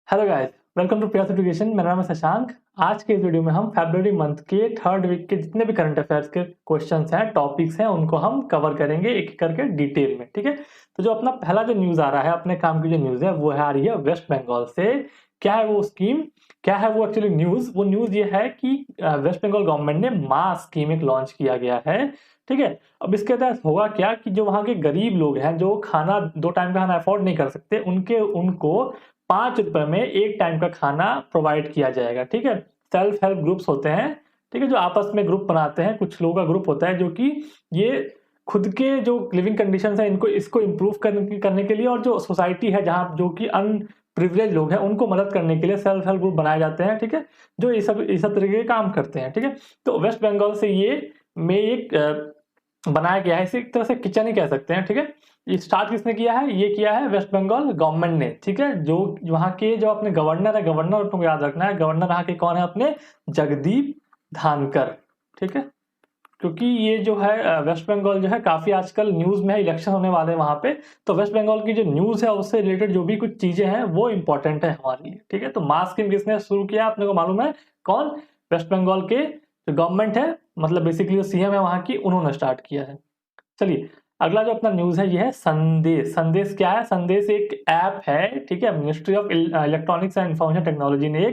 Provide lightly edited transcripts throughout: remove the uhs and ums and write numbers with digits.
Hello guys, welcome to प्यास education. मेरा नाम है शशांक। आज के इस वीडियो में हम फरवरी मंथ के थर्ड वीक के जितने भी करंट अफेयर्स के क्वेश्चंस हैं, टॉपिक्स हैं, उनको हम कवर करेंगे एक एक करके डिटेल में। ठीक है, तो जो अपना पहला जो न्यूज आ रहा है, अपने काम की जो न्यूज है वो है आ रही है वेस्ट बंगाल से। क्या है वो स्कीम, क्या है वो एक्चुअली न्यूज? वो न्यूज ये है कि वेस्ट बंगाल गवर्नमेंट ने मास स्कीम एक लॉन्च किया गया है। ठीक है, अब इसके तहत होगा क्या कि जो वहाँ के गरीब लोग हैं, जो खाना दो टाइम का खाना अफोर्ड नहीं कर सकते, उनको 5 रुपए में एक टाइम का खाना प्रोवाइड किया जाएगा। ठीक है, सेल्फ हेल्प ग्रुप्स होते हैं, ठीक है, जो आपस में ग्रुप बनाते हैं, कुछ लोगों का ग्रुप होता है जो कि ये खुद के जो लिविंग कंडीशंस है इनको इसको इम्प्रूव करने के लिए, और जो सोसाइटी है जहाँ जो कि अनप्रिविलेज लोग हैं उनको मदद करने के लिए सेल्फ हेल्प ग्रुप बनाए जाते हैं। ठीक है, जो ये सब तरीके के काम करते हैं। ठीक है, तो वेस्ट बंगाल से ये में एक बनाया गया है, इसे एक तरह से किचन ही कह सकते हैं। ठीक है, ये स्टार्ट किसने किया है? ये किया है वेस्ट बंगाल गवर्नमेंट ने। ठीक है, जो वहाँ के जो अपने गवर्नर है, गवर्नर तुमको याद रखना है, गवर्नर वहाँ के कौन है? अपने जगदीप धानकर। ठीक है, क्योंकि ये जो है वेस्ट बंगाल जो है काफी आजकल न्यूज में है, इलेक्शन होने वाले हैं वहां पे, तो वेस्ट बंगाल की जो न्यूज है उससे रिलेटेड जो भी कुछ चीजें हैं वो इंपॉर्टेंट है हमारे लिए। ठीक है, तो मास स्कीम किसने शुरू किया अपने को मालूम है? कौन? वेस्ट बंगाल के जो गवर्नमेंट है, मतलब बेसिकली जो सीएम है वहां की, उन्होंने स्टार्ट किया है। चलिए, अगला जो अपना न्यूज है ये है संदेश। संदेश क्या है? संदेश एक ऐप है। ठीक है, ministry of electronics and information technology ने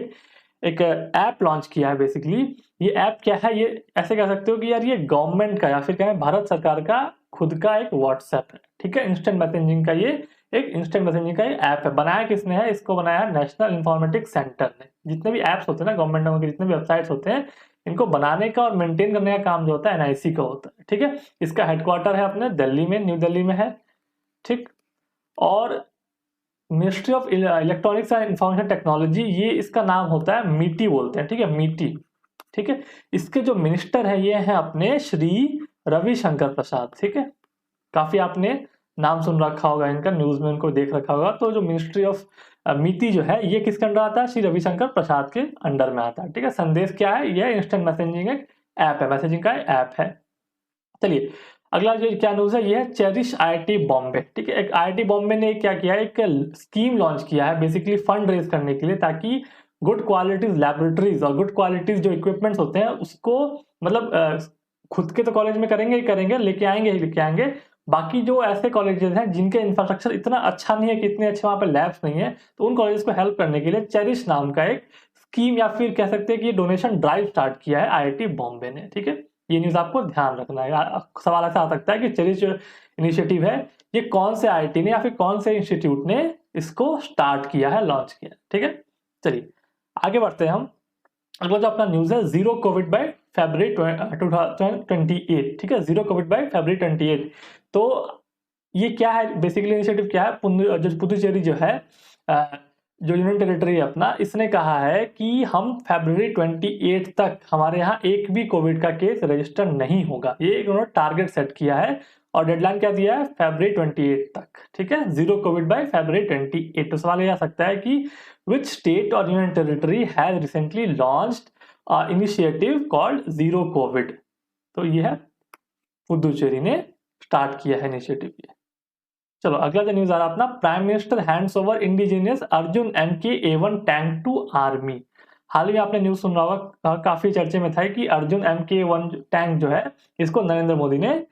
एक ऐप लॉन्च किया है। बेसिकली ये ऐप क्या है? ये ऐसे कह सकते हो कि यार ये गवर्नमेंट का या फिर क्या है, भारत सरकार का खुद का एक व्हाट्सएप है। ठीक है, इंस्टेंट मैसेजिंग का ये एक इंस्टेंट मैसेजिंग का ऐप है। बनाया किसने है? इसको बनाया है नेशनल इंफॉर्मेटिक्स सेंटर ने। जितने भी ऐप्स होते हैं ना गवर्नमेंट के, जितने भी वेबसाइट्स होते हैं, इनको बनाने का और मेंटेन करने का काम जो होता है एनआईसी का होता है। ठीक है, इसका हेडक्वार्टर है अपने दिल्ली में, न्यू दिल्ली में है। ठीक, और ministry of electronics and information technology, ये इसका नाम होता है, मीटी बोलते हैं। ठीक है, मीटी। ठीक है, इसके जो मिनिस्टर हैं ये हैं अपने श्री रविशंकर प्रसाद। ठीक है, काफी आपने नाम सुन रखा होगा इनका, न्यूज में इनको देख रखा होगा। तो जो मिनिस्ट्री ऑफ मीटी जो है ये किसके अंडर आता है? श्री रविशंकर प्रसाद के अंडर में आता है। ठीक है, संदेश क्या है? यह इंस्टेंट मैसेजिंग एक ऐप है, मैसेजिंग का ऐप है। चलिए, अगला जो क्या न्यूज है ये है चेरिश आईआईटी बॉम्बे। ठीक है, एक आईआईटी बॉम्बे ने क्या किया है, एक स्कीम लॉन्च किया है बेसिकली फंड रेज करने के लिए, ताकि गुड क्वालिटीज लैबोरेटरीज और गुड क्वालिटीज जो इक्विपमेंट्स होते हैं उसको, मतलब खुद के तो कॉलेज में करेंगे ही करेंगे, लेके आएंगे ही लेके आएंगे। बाकी जो ऐसे कॉलेजेस हैं जिनके इंफ्रास्ट्रक्चर इतना अच्छा नहीं है कि इतने अच्छे वहां पे लैब्स नहीं है, तो उन कॉलेजेस को हेल्प करने के लिए चेरिश नाम का एक स्कीम या फिर कह सकते हैं कि डोनेशन ड्राइव स्टार्ट किया है आईआईटी बॉम्बे ने। ठीक है, ये न्यूज आपको ध्यान रखना है। सवाल ऐसा आ सकता है कि चेरिश जो इनिशिएटिव है ये कौन से आईआईटी ने या फिर कौन से इंस्टीट्यूट ने इसको स्टार्ट किया है, लॉन्च किया है। ठीक है, चलिए आगे बढ़ते हैं हम। अगला जो अपना न्यूज है जीरो कोविड बाय फरवरी 2028। ठीक है, जीरो कोविड बाय फरवरी 28। तो ये क्या है बेसिकली? इनिशिएटिव क्या है? जो पुदुचेरी जो है, जो यूनियन टेरिटरी है अपना, इसने कहा है कि हम फरवरी 28 तक हमारे यहाँ एक भी कोविड का केस रजिस्टर नहीं होगा। ये उन्होंने टारगेट सेट किया है और डेडलाइन क्या दिया है? फरवरी 28 तक। ठीक है, जीरो कोविड बाय फरवरी 28। तो सवाल ये आ सकता है कि विच स्टेट और union territory has recently launched initiative called zero Covid? तो ये है पुदुचेरी ने स्टार्ट किया है इनिशिएटिव ये। चलो, अगला जो न्यूज आ रहा है अपना, prime minister hands over indigenous Arjun MK-A1 tank to army. हाल ही में आपने न्यूज सुन रहा होगा, काफी चर्चे में था कि अर्जुन MK-1 टैंक जो है इसको नरेंद्र मोदी ने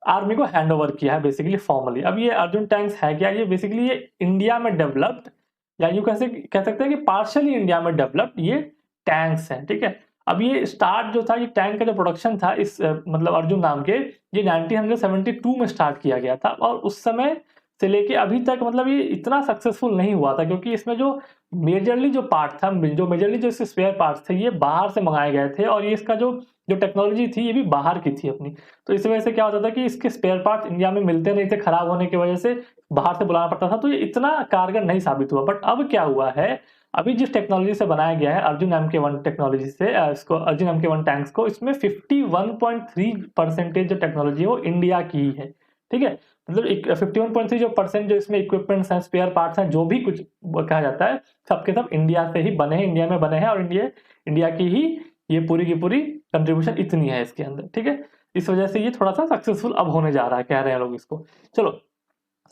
आर्मी को हैंड ओवर किया है बेसिकली फॉर्मली। अब ये अर्जुन टैंक्स है क्या? ये बेसिकली ये इंडिया में डेवलप्ड, या यूं कैसे कह सकते हैं कि पार्शियली इंडिया में डेवलप्ड ये टैंक्स हैं। ठीक है, अब ये स्टार्ट जो था, ये टैंक का जो प्रोडक्शन था इस मतलब अर्जुन नाम के, ये 1972 में स्टार्ट किया गया था, और उस समय से लेके अभी तक मतलब ये इतना सक्सेसफुल नहीं हुआ था, क्योंकि इसमें जो मेजरली जो पार्ट था, जो मेजरली जो इसके स्पेयर पार्ट्स थे ये बाहर से मंगाए गए थे, और ये इसका जो जो टेक्नोलॉजी थी ये भी बाहर की थी अपनी। तो इस वजह से क्या होता था कि इसके स्पेयर पार्ट्स इंडिया में मिलते नहीं थे, खराब होने की वजह से बाहर से बुलाना पड़ता था, तो ये इतना कारगर नहीं साबित हुआ। बट अब क्या हुआ है, अभी जिस टेक्नोलॉजी से बनाया गया है अर्जुन MK-1 टेक्नोलॉजी से, इसको अर्जुन MK-1 टैंक्स को, इसमें 51.3% जो टेक्नोलॉजी है वो इंडिया की ही है। ठीक है, मतलब 51.3 जो परसेंट जो इसमें इक्विपमेंट्स हैं, स्पेयर पार्ट्स हैं, जो भी कुछ कहा जाता है, सबके सब इंडिया से ही बने हैं, इंडिया में बने हैं, और इंडिया की ही ये पूरी की पूरी कंट्रीब्यूशन इतनी है इसके अंदर। ठीक है, इस वजह से ये थोड़ा सा सक्सेसफुल अब होने जा रहा है, कह रहे हैं लोग इसको। चलो,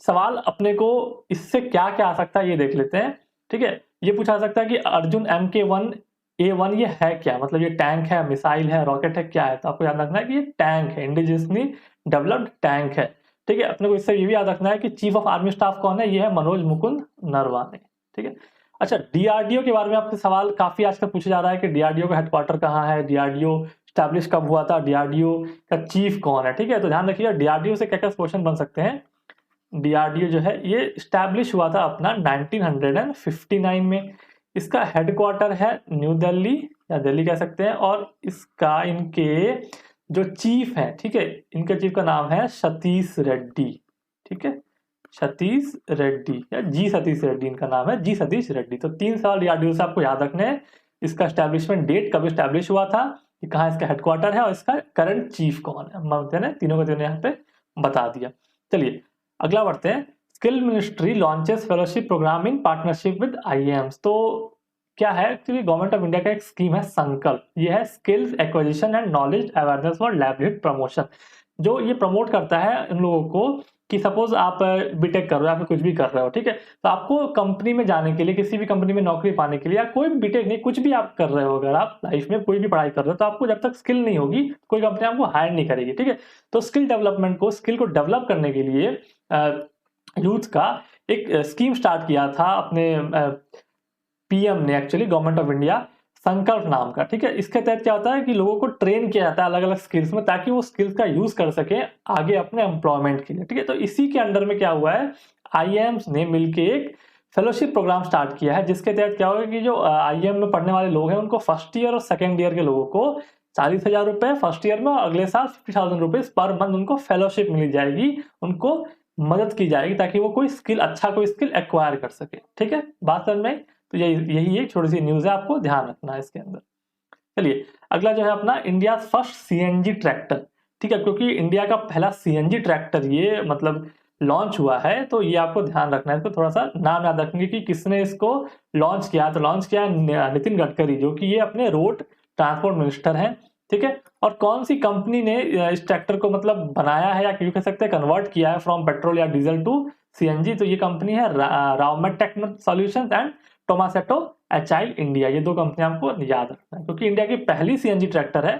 सवाल अपने को इससे क्या क्या आ सकता है ये देख लेते हैं। ठीक है। ये पूछा सकता है कि अर्जुन MK1A1 ये है क्या, मतलब ये टैंक है, मिसाइल है, रॉकेट है, क्या है। तो आपको याद रखना है कि ये टैंक है, इंडिजियसली डेवलप्ड टैंक है। ठीक है। अपने को इससे ये भी याद रखना है कि चीफ ऑफ आर्मी स्टाफ कौन है, ये है मनोज मुकुंद नरवाने। ठीक है। अच्छा, डीआरडीओ के बारे में आपसे सवाल काफी आजकल पूछा जा रहा है कि डीआरडीओ का हेडक्वार्टर कहाँ है, डीआरडीओ स्टैब्लिश कब हुआ था, डीआरडीओ का चीफ कौन है। ठीक है। तो ध्यान रखिएगा डीआरडीओ से क्या क्या क्वेश्चन बन सकते हैं। डीआरडीओ जो है ये स्टैब्लिश हुआ था अपना 1959 में। इसका हेडक्वार्टर है न्यू दिल्ली या दिल्ली कह सकते हैं, और इसका इनके जो चीफ है, ठीक है, इनके चीफ का नाम है सतीश रेड्डी। ठीक है, सतीश रेड्डी या जी सतीश रेड्डी इनका नाम है, जी सतीश रेड्डी। तो 3 सवाल डीआरडीओ से आपको याद रखने हैं। इसका स्टैब्लिशमेंट डेट कब स्टैब्लिश हुआ था, कि कहाँ इसका हेडक्वार्टर है, और इसका करंट चीफ कौन है। मैंने तीनों का तीनों यहाँ पे बता दिया। चलिए अगला बढ़ते हैं। Skill ministry launches fellowship programme in partnership with IIMs. तो क्या है, एक्चुअली गवर्नमेंट ऑफ इंडिया का एक स्कीम है संकल्प। ये है skills acquisition and knowledge awareness for livelihood promotion, जो ये प्रमोट करता है इन लोगों को कि सपोज आप बीटेक कर रहे हो या फिर कुछ भी कर रहे हो, ठीक है, तो आपको कंपनी में जाने के लिए, किसी भी कंपनी में नौकरी पाने के लिए, या कोई भी बीटेक नहीं, कुछ भी आप कर रहे हो, अगर आप लाइफ में कोई भी पढ़ाई कर रहे हो, तो आपको जब तक स्किल नहीं होगी कोई कंपनी आपको हायर नहीं करेगी। ठीक है। तो स्किल डेवलपमेंट को, स्किल को डेवलप करने के लिए यूथ का एक स्कीम स्टार्ट किया था अपने पीएम ने, एक्चुअली गवर्नमेंट ऑफ इंडिया, संकल्प नाम का। ठीक है। इसके तहत क्या होता है कि लोगों को ट्रेन किया जाता है अलग अलग स्किल्स में, ताकि वो स्किल्स का यूज कर सके आगे अपने एम्प्लॉयमेंट के लिए। ठीक है। तो इसी के अंडर में क्या हुआ है, आईएम्स ने मिलकर एक फेलोशिप प्रोग्राम स्टार्ट किया है, जिसके तहत क्या होगा कि जो आईएम में पढ़ने वाले लोग हैं उनको फर्स्ट ईयर और सेकेंड ईयर के लोगों को 40,000 रुपए फर्स्ट ईयर में, और अगले साल 50,000 रुपीज पर मंथ उनको फेलोशिप मिली जाएगी, उनको मदद की जाएगी, ताकि वो कोई स्किल, अच्छा कोई स्किल एक्वायर कर सके। ठीक है, बात समझ में आई? तो यही एक छोटी सी न्यूज है, आपको ध्यान रखना है इसके अंदर। चलिए अगला जो है अपना इंडिया फर्स्ट सीएनजी ट्रैक्टर। ठीक है, क्योंकि इंडिया का पहला सीएनजी ट्रैक्टर ये मतलब लॉन्च हुआ है, तो ये आपको ध्यान रखना है। इसको थोड़ा सा नाम याद रखेंगे कि किसने इसको लॉन्च किया। तो लॉन्च किया नितिन गडकरी, जो कि ये अपने रोड ट्रांसपोर्ट मिनिस्टर हैं। ठीक है। और कौन सी कंपनी ने इस ट्रैक्टर को मतलब बनाया है, या क्यों कह सकते हैं कन्वर्ट किया है फ्रॉम पेट्रोल या डीजल टू सीएनजी। तो ये कंपनी है रावमेट techno solutions and Tomasetto एचाइल India. ये दो कंपनियां आपको याद रखना है, क्योंकि इंडिया की पहली सीएनजी ट्रैक्टर है।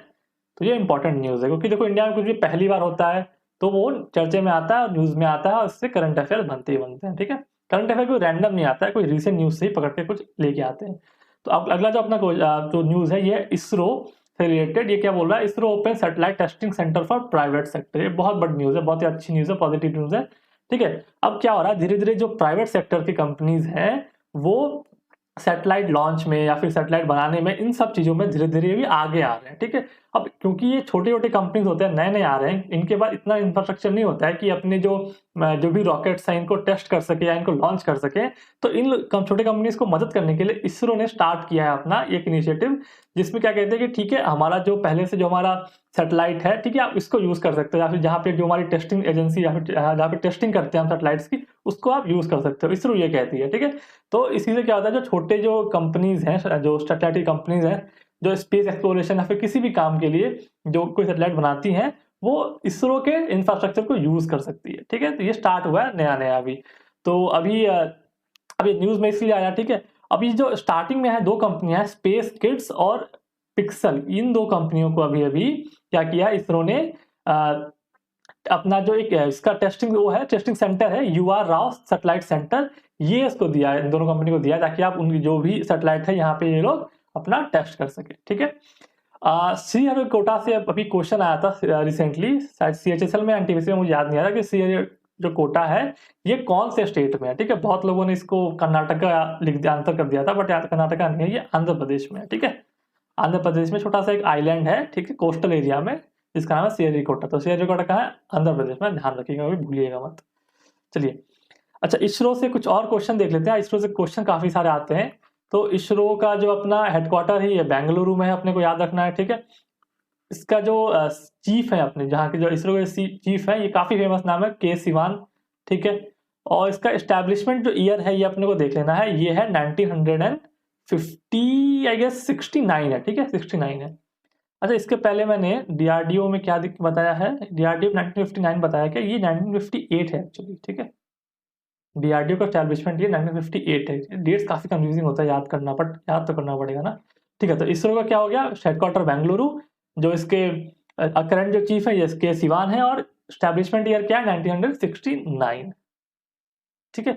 तो ये इंपॉर्टेंट न्यूज है, क्योंकि देखो इंडिया में कुछ भी पहली बार होता है तो वो चर्चे में आता है और न्यूज में आता है, और इससे करंट अफेयर बनते ही बनते हैं। ठीक है। करंट अफेयर कोई रैंडम नहीं आता है, कोई रिसेंट न्यूज से ही पकड़ के कुछ लेके आते हैं। तो अब अगला जो अपना जो न्यूज है, ये इसरो से रिलेटेड। ये क्या बोल रहा है, ISRO open satellite testing centre for private sector. ये बहुत बड़ी न्यूज है, बहुत ही अच्छी न्यूज है, पॉजिटिव न्यूज है। ठीक है। अब क्या हो रहा है, धीरे धीरे जो प्राइवेट सेक्टर की कंपनीज हैं वो सैटेलाइट लॉन्च में या फिर सैटेलाइट बनाने में, इन सब चीजों में धीरे धीरे भी आगे आ रहे हैं। ठीक है। अब क्योंकि ये छोटे छोटे कंपनीज होते हैं, नए नए आ रहे हैं, इनके पास इतना इंफ्रास्ट्रक्चर नहीं होता है कि अपने जो भी रॉकेट्स हैं इनको टेस्ट कर सके या इनको लॉन्च कर सके। तो इन छोटे कंपनीज को मदद करने के लिए इसरो ने स्टार्ट किया है अपना एक इनिशिएटिव, जिसमें क्या कहते हैं कि ठीक है, हमारा जो पहले से जो हमारा सैटेलाइट है, ठीक है, आप इसको यूज कर सकते हो, या फिर जहाँ पे जो हमारी टेस्टिंग एजेंसी या फिर जहाँ पे टेस्टिंग करते हैं हम सैटेलाइट्स की, उसको आप यूज कर सकते हो। इसरो ये कहती है। ठीक है। तो इसी से क्या होता है, जो छोटे जो कंपनीज हैं, जो सैटेलाइट कंपनीज हैं, जो स्पेस एक्सप्लोरेशन या फिर किसी भी काम के लिए जो कोई सैटेलाइट बनाती हैं, वो इसरो के इंफ्रास्ट्रक्चर को यूज कर सकती है। ठीक है। तो ये स्टार्ट हुआ है नया नया अभी। तो अभी न्यूज में इसलिए आया। ठीक है। अभी जो स्टार्टिंग में है, दो कंपनियां हैं, स्पेस किड्स और पिक्सल। इन दो कंपनियों को अभी अभी क्या किया इसरो ने, अपना जो एक इसका टेस्टिंग वो है, टेस्टिंग सेंटर है, UR राव सैटेलाइट सेंटर, ये इसको दिया है, इन दोनों कंपनी को दिया है, ताकि आप उनकी जो भी सैटेलाइट है यहाँ पे ये लोग अपना टेस्ट कर सके। ठीक है। श्रीहरिकोटा से अभी क्वेश्चन आया था रिसेंटली, शायद CHSL में, NTPC में, मुझे याद नहीं आ रहा कि श्रीहरिकोटा है ये कौन से स्टेट में है। ठीक है। बहुत लोगों ने इसको कर्नाटका लिख दिया, आंसर कर दिया था, बट कर्नाटका नहीं है, ये आंध्र प्रदेश में है। ठीक है। आंध्र प्रदेश में छोटा सा एक आइलैंड है, ठीक है, कोस्टल एरिया में, जिसका नाम है श्रीहरिकोटा। तो श्रीहरिकोटा कहाँ है, आंध्र प्रदेश में, ध्यान रखिएगा, कभी भूलिएगा मत। चलिए अच्छा, इसरो से कुछ और क्वेश्चन देख लेते हैं। इसरो से क्वेश्चन काफी सारे आते हैं। तो इसरो का जो अपना हेडक्वार्टर है ये बेंगलुरु में है, अपने को याद रखना है। ठीक है। इसका जो चीफ है अपने, जहाँ के जो इसरो के चीफ है, ये काफी फेमस नाम है, के सिवान। ठीक है। और इसका एस्टेब्लिशमेंट जो ईयर है ये अपने को देख लेना है, ये है 1950 आई गेस 69 है। ठीक है, 69 है। अच्छा, इसके पहले मैंने डीआरडीओ में क्या बताया है, डीआरडीओ 1959 बताया, क्या ये 1958 है एक्चुअली। ठीक है, DRDO का एस्टैब्लिशमेंट ये 1958 है। डेट्स काफी कंफ्यूजिंग होता है याद करना, बट याद तो करना पड़ेगा ना। ठीक है, तो इसरो का क्या हो गया, हेडक्वार्टर बेंगलुरु, जो इसके करंट जो चीफ है ये के सिवान है, और एस्टैब्लिशमेंट ईयर क्या है 1969। ठीक है,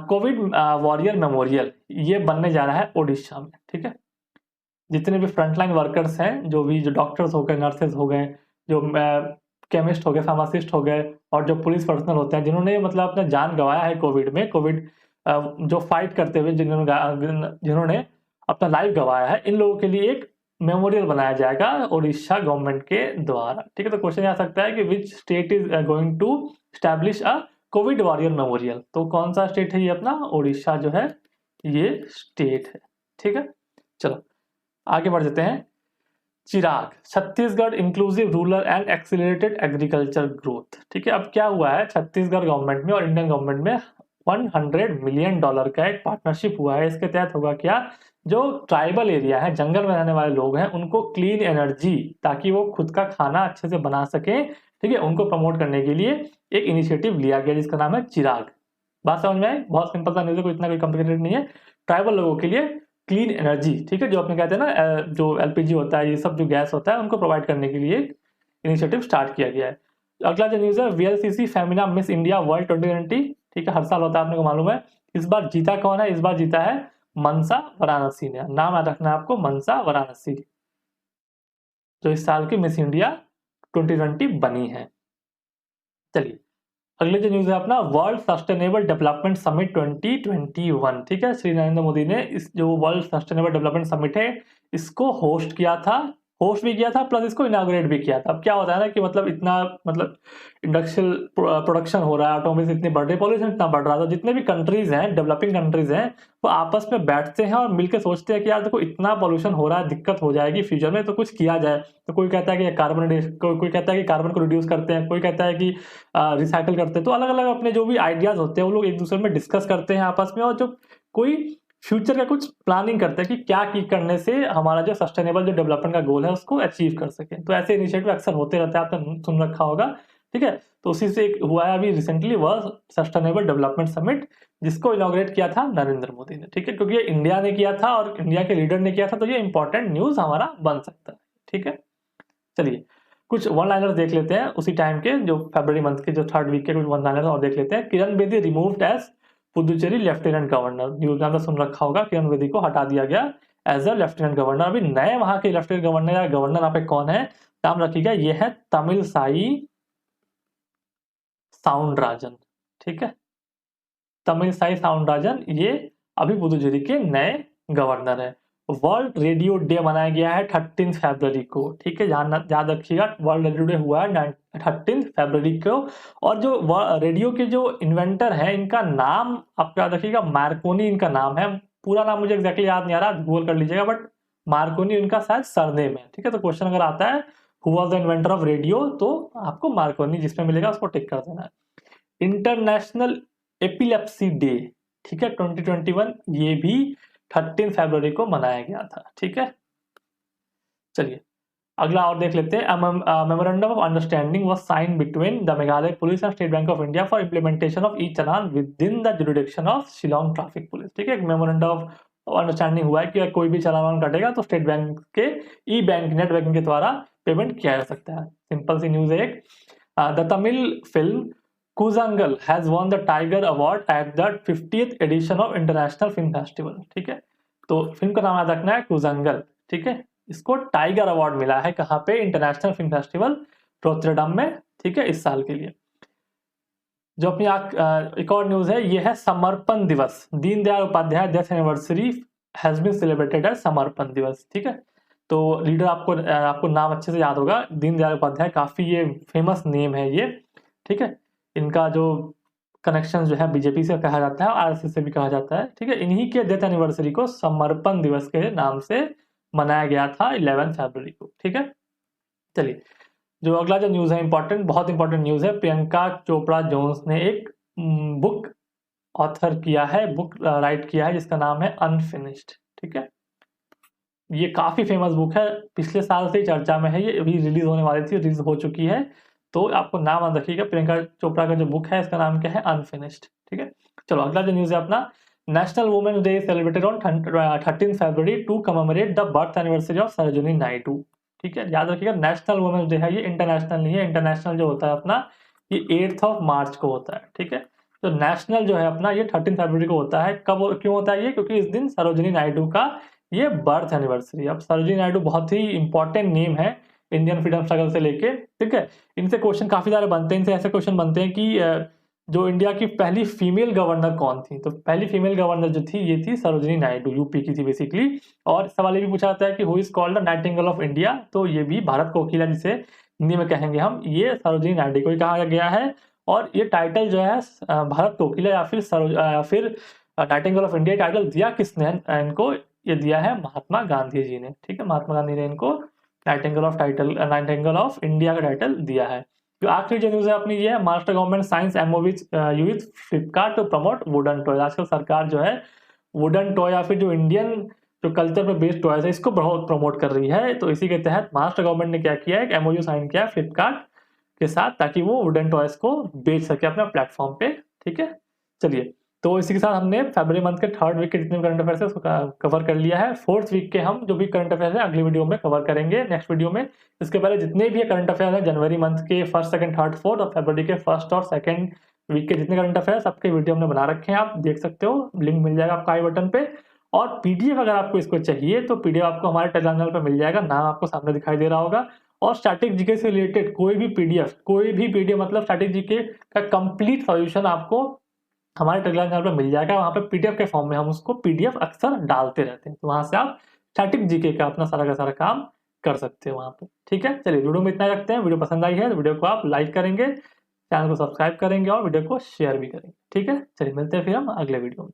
कोविड वॉरियर मेमोरियल ये बनने जा रहा है उड़ीसा में। ठीक है, जितने भी फ्रंटलाइन वर्कर्स हैं, जो डॉक्टर्स हो गए, नर्सेज हो गए, जो केमिस्ट हो गए, फार्मासिस्ट हो गए, और जो पुलिस पर्सनल होते हैं जिन्होंने मतलब अपना जान गंवाया है कोविड में, कोविड जो फाइट करते हुए जिन्होंने अपना लाइफ गंवाया है, इन लोगों के लिए एक मेमोरियल बनाया जाएगा उड़ीसा गवर्नमेंट के द्वारा। ठीक है, तो क्वेश्चन आ सकता है कि which state is going to establish a COVID warrior memorial. तो कौन सा स्टेट है ये अपना उड़ीसा जो है ये स्टेट है। ठीक है, चलो आगे बढ़ जाते हैं। Chirag, Chhattisgarh inclusive rural and accelerated agriculture growth. ठीक है, अब क्या हुआ है, छत्तीसगढ़ गवर्नमेंट में और इंडियन गवर्नमेंट में $100 मिलियन का एक पार्टनरशिप हुआ है। इसके तहत होगा क्या, जो ट्राइबल एरिया है, जंगल में रहने वाले लोग हैं, उनको क्लीन एनर्जी, ताकि वो खुद का खाना अच्छे से बना सके, ठीक है, उनको प्रमोट करने के लिए एक इनिशिएटिव लिया गया जिसका नाम है चिराग। बात समझ में आई, बहुत सिंपल सा न्यूज़ है, कोई इतना कोई कॉम्प्लिकेटेड नहीं है। ट्राइबल लोगों के लिए क्लीन एनर्जी, ठीक है, जो अपने कहते हैं ना जो एलपीजी होता है, ये सब जो गैस होता है, उनको प्रोवाइड करने के लिए इनिशिएटिव स्टार्ट किया गया है। अगला जो न्यूज़ है, VLCC Femina miss India world 2020। ठीक है, हर साल होता है, आपने को मालूम है। इस बार जीता कौन है, इस बार जीता है मनसा वाराणसी ने। नाम याद रखना है आपको, मनसा वाराणसी, जो इस साल की मिस इंडिया 2020 बनी है। चलिए अगले जो न्यूज है अपना, वर्ल्ड सस्टेनेबल डेवलपमेंट समिट 2021। ठीक है, श्री नरेंद्र मोदी ने इस जो वर्ल्ड सस्टेनेबल डेवलपमेंट समिट है इसको होस्ट भी किया था, प्लस इसको इनाग्रेट भी किया था। अब क्या होता है ना कि मतलब इतना मतलब इंडस्ट्रियल प्रोडक्शन हो रहा है, ऑटोमोबाइल इतने बढ़ रहे, पॉल्यूशन इतना बढ़ रहा था, जितने भी कंट्रीज हैं, डेवलपिंग कंट्रीज हैं, वो आपस में बैठते हैं और मिलकर सोचते हैं कि यार देखो इतना पॉल्यूशन हो रहा है, दिक्कत हो जाएगी फ्यूचर में, तो कुछ किया जाए। तो कोई कहता है कि कोई कहता है कि कार्बन को रिड्यूस करते हैं, कोई कहता है कि रिसाइकल करते हैं। तो अलग अलग अपने जो भी आइडियाज होते हैं वो लोग एक दूसरे में डिस्कस करते हैं आपस में, और जो कोई फ्यूचर का कुछ प्लानिंग करते हैं कि क्या की करने से हमारा जो सस्टेनेबल जो डेवलपमेंट का गोल है उसको अचीव कर सके। तो ऐसे इनिशिएटिव अक्सर होते रहते हैं, आपने सुन रखा होगा। ठीक है, तो उसी से एक हुआ है अभी recently world sustainable development summit, जिसको इनॉग्रेट किया था नरेंद्र मोदी ने। ठीक है, क्योंकि ये इंडिया ने किया था और इंडिया के लीडर ने किया था, तो ये इंपॉर्टेंट न्यूज हमारा बन सकता है। ठीक है, चलिए कुछ वन लाइनर्स देख लेते हैं उसी टाइम के, जो फरवरी मंथ के जो 3rd वीक के कुछ वन लाइनर्स और देख लेते हैं। Kiran Bedi removed as Puducherry lieutenant governor. News में सुन रखा होगा, किरण बेदी को हटा दिया गया एज अ लेफ्टिनेंट गवर्नर। अभी नए वहां के लेफ्टिनेंट गवर्नर या गवर्नर यहाँ पे कौन है, नाम रखिएगा, ये है तमिलसाई साउंडराजन। ठीक है, तमिलसाई साउंडराजन ये अभी पुदुचेरी के नए गवर्नर है। वर्ल्ड रेडियो डे मनाया गया है 13 फरवरी को। ठीक है, याद रखिएगा, वर्ल्ड रेडियो डे हुआ है 13 फरवरी को। और जो रेडियो के जो इन्वेंटर हैं, इनका नाम आप याद रखिएगा, मार्कोनी इनका नाम है। पूरा नाम मुझे एग्जैक्टली याद नहीं आ रहा, गूगल कर लीजिएगा, बट मार्कोनी इनका शायद सरनेम है। ठीक है, तो क्वेश्चन अगर आता है who was the inventor of radio, तो आपको मार्कोनी जिसमें मिलेगा उसको टिक कर देना है। इंटरनेशनल एपिलेप्सी डे, ठीक है, 2021, ये भी 13 फरवरी को मनाया गया था। ठीक है, चलिए अगला और देख लेते हैं। Memorandum of understanding was sign between the Meghalaya police and state bank of India for implementation of e challan within the jurisdiction of Shillong traffic police. ठीक है, मेमोरेंडम ऑफ अंडरस्टैंडिंग हुआ है कि कोई भी चालान कटेगा तो स्टेट बैंक के ई बैंक नेट बैंकिंग के द्वारा पेमेंट किया जा सकता है। सिंपल सी न्यूज है एक। The Tamil film Koozhangal has won the tiger award at the 50th edition of international film festival. ठीक है, तो फिल्म का नाम याद रखना है कुजांगल। ठीक है, इसको टाइगर अवार्ड मिला है कहाँ पे, इंटरनेशनल फिल्म फेस्टिवल रोटरडम में। ठीक है, इस साल के लिए। जो अपनी एक और न्यूज है, ये है Samarpan Diwas. Deendayal Upadhyay death anniversary has been celebrated as Samarpan Diwas. ठीक है, तो लीडर आपको नाम अच्छे से याद होगा, दीनदयाल उपाध्याय, काफी ये फेमस नेम है ये। ठीक है, इनका जो कनेक्शन जो है बीजेपी से कहा जाता है, आरएसएस से भी कहा जाता है। ठीक है, इन्हीं के डेथ एनिवर्सरी को समर्पण दिवस के नाम से मनाया गया था 11 फरवरी को। ठीक है, चलिए जो अगला जो न्यूज है इंपॉर्टेंट, बहुत इंपॉर्टेंट न्यूज है। प्रियंका चोपड़ा जोन्स ने एक बुक ऑथर किया है, बुक राइट किया है, जिसका नाम है अनफिनिश्ड। ठीक है, ये काफी फेमस बुक है, पिछले साल से चर्चा में है, ये अभी रिलीज होने वाली थी, रिलीज हो चुकी है। तो आपको नाम याद रखिएगा, प्रियंका चोपड़ा का जो बुक है इसका नाम क्या है, अनफिनिश्ड। ठीक है, चलो अगला जो न्यूज है अपना, national women's day celebrated on 13 February to commemorate the birth anniversary of Sarojini Naidu. ठीक है, याद रखिएगा नेशनल वुमेन्स डे है, ये इंटरनेशनल नहीं है। इंटरनेशनल जो होता है अपना ये 8 मार्च को होता है। ठीक है, तो नेशनल जो है अपना ये 13 फरवरी को होता है। कब क्यों होता है ये? क्योंकि इस दिन सरोजिनी नायडू का ये बर्थ एनिवर्सरी। अब सरोजिनी नायडू बहुत ही इंपॉर्टेंट नेम है इंडियन फ्रीडम स्ट्रगल से लेके। ठीक है, इनसे क्वेश्चन काफी सारे बनते हैं। इनसे ऐसे क्वेश्चन बनते हैं कि जो इंडिया की पहली फीमेल गवर्नर कौन थी? तो पहली फीमेल गवर्नर जो थी ये थी सरोजिनी नायडू, यूपी की थी बेसिकली। और सवाल ये भी पूछा जाता है कि who is called the Nightingale of India? तो ये भी भारत कोकिला जिसे हिंदी में कहेंगे हम, ये सरोजिनी नायडू को ही कहा गया है। और ये टाइटल जो है भारत कोकिला या फिर नाइटिंगेल ऑफ इंडिया टाइटल दिया किसने इनको? ये दिया है महात्मा गांधी जी ने। ठीक है, महात्मा गांधी ने इनको नाइटिंगेल ऑफ इंडिया का टाइटल दिया है। जो आखिरी जो न्यूज है अपनी ये है, Maharashtra government signs MoU use Flipkart to promote wooden toy. आजकल सरकार जो है वुडन टॉय या फिर जो इंडियन जो कल्चर पर बेस्ड टॉयज है इसको बहुत प्रमोट कर रही है। तो इसी के तहत महाराष्ट्र गवर्नमेंट ने क्या किया है, एक एमओयू साइन किया है फ्लिपकार्ट के साथ, ताकि वो वुडन टॉयज को बेच सके अपने प्लेटफॉर्म पे। ठीक है, चलिए तो इसी के साथ हमने फरवरी मंथ के 3rd वीक के जितने करंट अफेयर्स है उसको कवर कर लिया है। 4th वीक के हम जो भी करंट अफेयर्स है अगली वीडियो में कवर करेंगे, नेक्स्ट वीडियो में। इसके पहले जितने भी करंट अफेयर्स है जनवरी मंथ के 1st, 2nd, 3rd, 4th और फरवरी के 1st और 2nd वीक के जितने करंट अफेयर्स सबके वीडियो हमने बना रखे हैं, आप देख सकते हो। लिंक मिल जाएगा आपको आई बटन पे। और पीडीएफ अगर आपको इसको चाहिए तो पीडीएफ आपको हमारे टेलीग्राम चैनल पर मिल जाएगा, नाम आपको सामने दिखाई दे रहा होगा। और स्टैटिक जीके से रिलेटेड कोई भी पीडीएफ मतलब स्टैटिक जीके का कंप्लीट सॉल्यूशन आपको हमारे टेलीग्राम चैनल पर मिल जाएगा। वहां पे पीडीएफ के फॉर्म में हम उसको पीडीएफ अक्सर डालते रहते हैं, तो वहां से आप स्टैटिक जीके का अपना सारा का सारा काम कर सकते हो वहां पे। ठीक है, चलिए वीडियो में इतना रखते हैं। वीडियो पसंद आई है तो वीडियो को आप लाइक करेंगे, चैनल को सब्सक्राइब करेंगे और वीडियो को शेयर भी करेंगे। ठीक है, चलिए मिलते हैं फिर हम अगले वीडियो में।